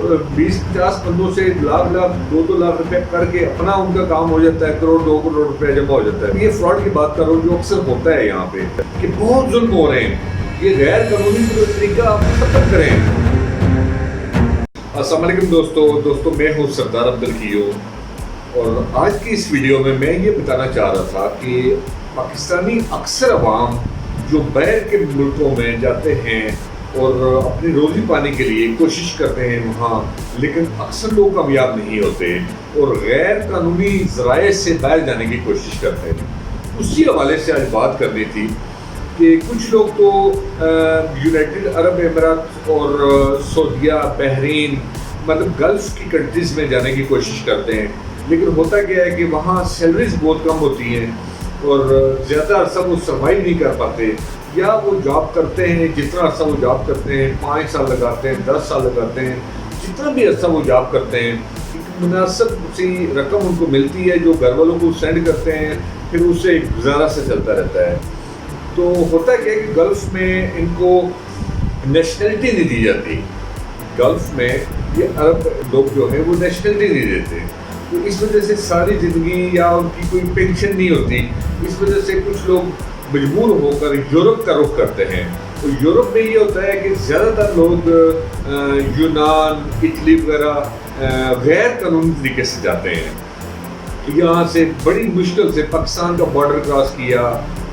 20-50 बंदों से लाख 2-2 लाख रुपए करके अपना उनका काम हो जाता है, करोड़ 2 करोड़ रुपए जमा हो जाता है। ये फ्रॉड की बात कर रहा हूँ जो अक्सर होता है यहाँ पे कि बहुत जुल्म हो रहे हैं। ये गैर कानूनी तरीका आप खत्म करें। अस्सलाम वालेकुम दोस्तों, मैं हूँ सरदार अब्दुल कियो और आज की इस वीडियो में मैं ये बताना चाह रहा था कि पाकिस्तानी अक्सर अवाम जो बाहर के मुल्कों में जाते हैं और अपनी रोज़ी पाने के लिए कोशिश करते हैं वहाँ, लेकिन अक्सर लोग कामयाब नहीं होते और गैर कानूनी ज़राए से बाहर जाने की कोशिश करते हैं। उसी हवाले से आज बात करनी थी कि कुछ लोग तो यूनाइटेड अरब अमीरात और सऊदीया, बहरीन, मतलब गल्फ़ की कंट्रीज़ में जाने की कोशिश करते हैं, लेकिन होता क्या है कि वहाँ सैलरीज बहुत कम होती हैं और ज़्यादा अरसा वो सर्वाइव नहीं कर पाते, या वो जॉब करते हैं जितना अरसा वो जॉब करते हैं 5 साल लगाते हैं, 10 साल लगाते हैं, जितना भी अरसा वो जॉब करते हैं एक मुनासिब सी रकम उनको मिलती है जो घर वालों को सेंड करते हैं, फिर उससे गुजारा से चलता रहता है। तो होता क्या है कि गल्फ़ में इनको नेशनलिटी नहीं दी जाती। गल्फ़ में ये अरब लोग जो हैं वो नेशनलिटी नहीं देते, तो इस वजह से सारी ज़िंदगी या उनकी कोई पेंशन नहीं होती। इस वजह से कुछ लोग मजबूर होकर यूरोप का रुख करते हैं। तो यूरोप में ये होता है कि ज़्यादातर लोग यूनान, इटली वगैरह गैर कानूनी तरीके से जाते हैं। यहाँ से बड़ी मुश्किल से पाकिस्तान का बॉर्डर क्रॉस किया,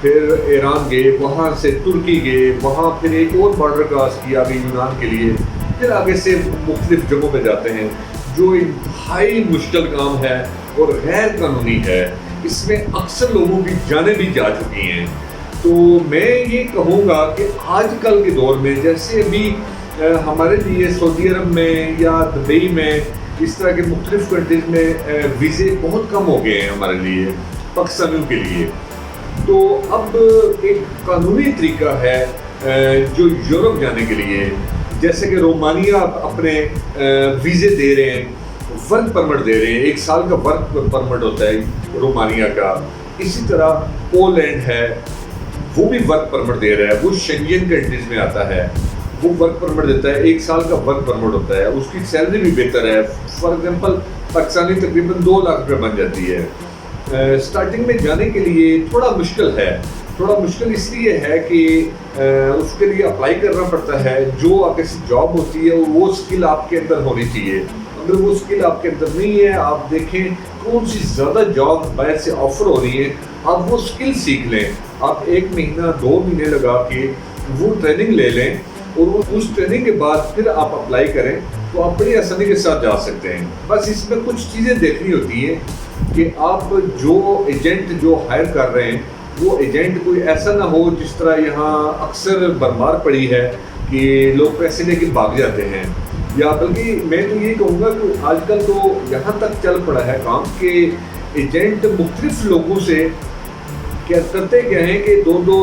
फिर ईरान गए, वहाँ से तुर्की गए, वहाँ फिर एक और बॉर्डर क्रॉस किया आगे यूनान के लिए, फिर आगे से मुख्तलिफ जगहों पे जाते हैं, जो इंतहाई मुश्किल काम है और गैर कानूनी है। इसमें अक्सर लोगों की जानें भी जा चुकी हैं। तो मैं ये कहूँगा कि आजकल के दौर में जैसे अभी हमारे लिए सऊदी अरब में या दुबई में इस तरह के मुख्तलिफ कंट्रीज़ में वीज़े बहुत कम हो गए हैं हमारे लिए, पाकिस्तानियों के लिए। तो अब एक कानूनी तरीका है जो यूरोप जाने के लिए, जैसे कि रोमानिया अपने वीज़े दे रहे हैं, वर्क परमिट दे रहे हैं, 1 साल का वर्क परमिट होता है रोमानिया का। इसी तरह पोलैंड है, वो भी वर्क परमिट दे रहा है, वो शेंगेन कंट्रीज़ में आता है, वो वर्क परमिट देता है, 1 साल का वर्क परमिट होता है, उसकी सैलरी भी बेहतर है। फॉर एग्जांपल पाकिस्तानी तकरीबन 2 लाख रुपये बन जाती है। स्टार्टिंग में जाने के लिए थोड़ा मुश्किल है, थोड़ा मुश्किल इसलिए है कि उसके लिए अप्लाई करना पड़ता है। जो आपके जॉब होती है वो स्किल आपके अंदर होनी चाहिए। अगर वो स्किल आपके अंदर नहीं है, आप देखें कौन सी ज़्यादा जॉब बाहर से ऑफ़र हो रही है, आप वो स्किल सीख लें। आप 1 महीना 2 महीने लगा के वो ट्रेनिंग ले लें और उस ट्रेनिंग के बाद फिर आप अप्लाई करें तो आप बड़ी आसानी के साथ जा सकते हैं। बस इसमें कुछ चीज़ें देखनी होती हैं कि आप जो एजेंट जो हायर कर रहे हैं वो एजेंट कोई ऐसा ना हो जिस तरह यहाँ अक्सर बरमार पड़ी है कि लोग पैसे लेके भाग जाते हैं। या बल्कि मैं तो ये कहूँगा कि आजकल तो यहाँ तक चल पड़ा है काम कि एजेंट मुख्तलिफ लोगों से क्या करते क्या हैं कि 2-2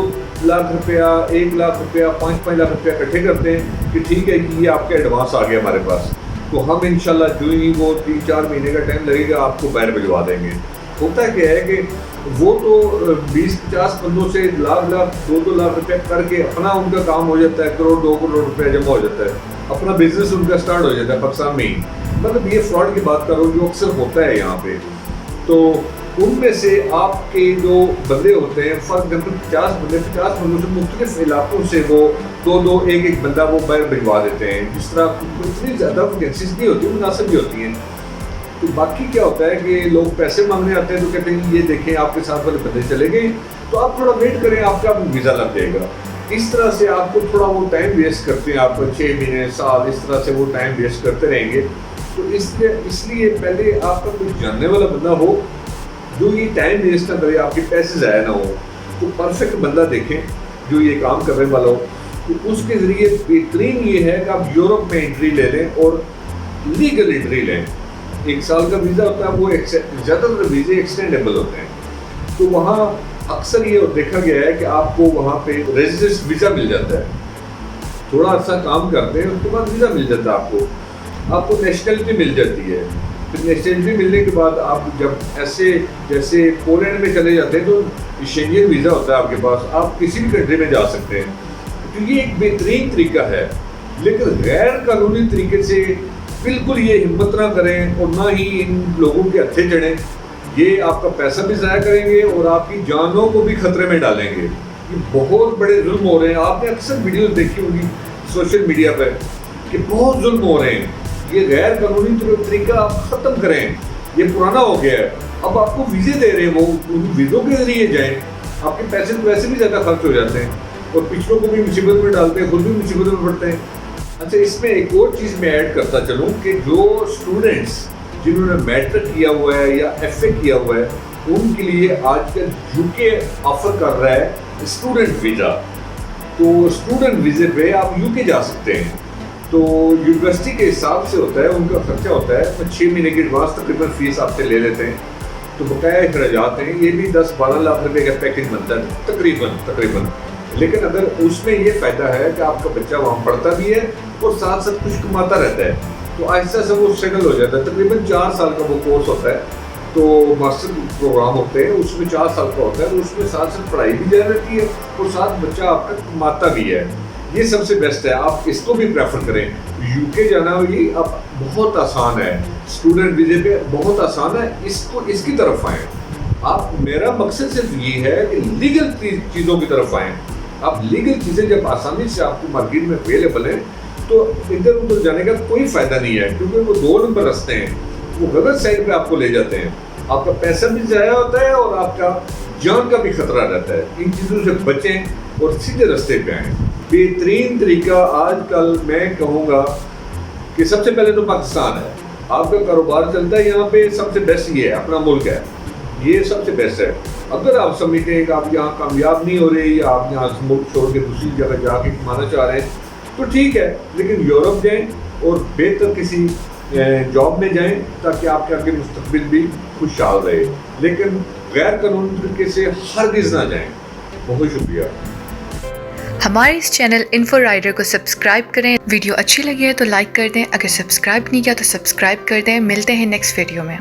लाख रुपया, 1 लाख रुपया, 5-5 लाख रुपया इकट्ठे करते हैं कि ठीक है कि ये आपका एडवांस आ गया हमारे पास, तो हम इंशाल्लाह जो ही वो 3-4 महीने का टाइम लगेगा आपको बाहर भिजवा देंगे। होता क्या है कि वो तो 20-50 बंदों से लाख 2-2 लाख रुपया करके अपना उनका काम हो जाता है, करोड़ 2 करोड़ रुपया जमा हो जाता है, अपना बिजनेस उनका स्टार्ट हो जाता है पाकिस्तान में ही। मतलब ये फ्रॉड की बात करो जो अक्सर होता है यहाँ पे। तो उनमें से आपके जो बंदे होते हैं, फॉर एग्जाम्पल 50 बंदों से मुख्तलिफ इलाकों से वो 2-2, 1-1 बंदा वो बाहर भिजवा देते हैं। जिस तरह इतनी ज़्यादा वैकेंसीज नहीं होती, मुनासिब भी होती हैं। तो बाकी क्या होता है कि लोग पैसे मांगने आते हैं तो कहते हैं ये देखें आपके साथ वाले बंदे चले गए, तो आप थोड़ा वेट करें, आपका वीज़ा लग जाएगा। इस तरह से आपको थोड़ा वो टाइम वेस्ट करते हैं, आपको 6 महीने, साल, इस तरह से वो टाइम वेस्ट करते रहेंगे। तो इसलिए पहले आपका कोई जानने वाला बंदा हो जो ये टाइम वेस्ट ना करे, आपके पैसे ज़ाया ना हो, तो परफेक्ट बंदा देखें जो ये काम करने वाला हो। तो उसके ज़रिए बेहतरीन ये है कि आप यूरोप में एंट्री ले लें और लीगल एंट्री लें। 1 साल का वीज़ा होता है, वो ज़्यादातर वीज़े एक्सटेंडेबल होते हैं। तो वहाँ अक्सर ये देखा गया है कि आपको वहाँ पे रेजिडेंस वीज़ा मिल जाता है, थोड़ा अर्सा काम करते हैं उसके बाद वीज़ा मिल जाता है, आपको नेशनलिटी मिल जाती है। फिर नेशनलिटी मिलने के बाद आप जब ऐसे जैसे पोलैंड में चले जाते हैं तो शेंगेन वीज़ा होता है आपके पास, आप किसी भी कंट्री में जा सकते हैं। तो ये एक बेहतरीन तरीका है, लेकिन गैर कानूनी तरीके से بالکل یہ ہمت نہ کریں اور نہ ہی ان لوگوں کے ہتھے چڑھیں. یہ آپ کا پیسہ بھی ضائع کریں گے اور آپ کی جانوں کو بھی خطرے میں ڈالیں گے. یہ بہت بڑے ظلم ہو رہے ہیں. آپ نے اکثر ویڈیوز دیکھی ہوگی سوشل میڈیا پہ کہ بہت ظلم ہو رہے ہیں. یہ غیر قانونی طریقہ آپ ختم کریں. یہ پرانا ہو گیا ہے. اب آپ کو ویزے دے رہے ہیں, وہ ان ویزوں کے ذریعے جائیں. آپ کے پیسے تو ویسے بھی زیادہ خرچ ہو جاتے ہیں اور پچھلوں کو بھی مصیبت میں ڈالتے ہیں, خود بھی مصیبت میں پڑتے ہیں. اچھا, اس میں ایک اور چیز میں ایڈ کرتا چلوں کہ جو اسٹوڈنٹس جنہوں نے میٹرک کیا ہوا ہے یا ایف اے کیا ہوا ہے, ان کے لیے آج کل یو کے آفر کر رہا ہے اسٹوڈنٹ ویزا. تو اسٹوڈنٹ ویزے پہ آپ یو کے جا سکتے ہیں. تو یونیورسٹی کے حساب سے ہوتا ہے, ان کا خرچہ ہوتا ہے. 6 مہینے کی ایڈوانس تقریباً فیس آپ سے لے لیتے ہیں. تو بقایا اخراجات ہیں, یہ بھی 10-12 لاکھ روپے کا پیکج بنتا ہے تقریباً. لیکن اگر اس میں یہ فائدہ ہے کہ آپ کا بچہ وہاں پڑھتا بھی ہے اور ساتھ ساتھ کچھ کماتا رہتا ہے, تو آہستہ سے وہ سیٹل ہو جاتا ہے. تقریباً 4 سال کا وہ کورس ہوتا ہے. تو ماسٹر پروگرام ہوتے ہیں, اس میں 4 سال کا ہوتا ہے. اس میں ساتھ ساتھ پڑھائی بھی جاری رہتی ہے اور ساتھ بچہ آپ کا کماتا بھی ہے. یہ سب سے بیسٹ ہے. آپ اس کو بھی پریفر کریں. یو کے جانا یہ اب بہت آسان ہے, اسٹوڈنٹ ویزے پہ بہت آسان ہے. اس کی طرف آئیں آپ. میرا مقصد صرف یہ ہے کہ لیگل چیزوں کی طرف آئیں. آپ لیگل چیزیں جب آسانی سے آپ کو مارکیٹ میں اویلیبل ہیں تو ادھر ادھر جانے کا کوئی فائدہ نہیں ہے, کیونکہ وہ 2 نمبر رستے ہیں, وہ غلط سائڈ پہ آپ کو لے جاتے ہیں. آپ کا پیسہ بھی ضائع ہوتا ہے اور آپ کا جان کا بھی خطرہ رہتا ہے. ان چیزوں سے بچیں اور سیدھے رستے پہ آئیں. بہترین طریقہ آج کل میں کہوں گا کہ سب سے پہلے تو پاکستان ہے. آپ کا کاروبار چلتا ہے یہاں پہ, سب سے بیسٹ یہ ہے, اپنا ملک ہے, یہ سب سے بیسٹ ہے. اگر آپ سمجھتے ہیں کہ آپ یہاں کامیاب نہیں ہو رہے یا آپ یہاں ملک چھوڑ کے دوسری جگہ جا کے کمانا چاہ رہے ہیں تو ٹھیک ہے, لیکن یورپ جائیں اور بہتر کسی جاب میں جائیں تاکہ آپ کے آگے مستقبل بھی خوشحال رہے. لیکن غیر قانونی طریقے سے ہرگز نہ جائیں. بہت شکریہ. ہمارے اس چینل انفو رائڈر کو سبسکرائب کریں. ویڈیو اچھی لگی ہے تو لائک کر دیں. اگر سبسکرائب نہیں کیا تو سبسکرائب کر دیں. ملتے ہیں نیکسٹ ویڈیو میں.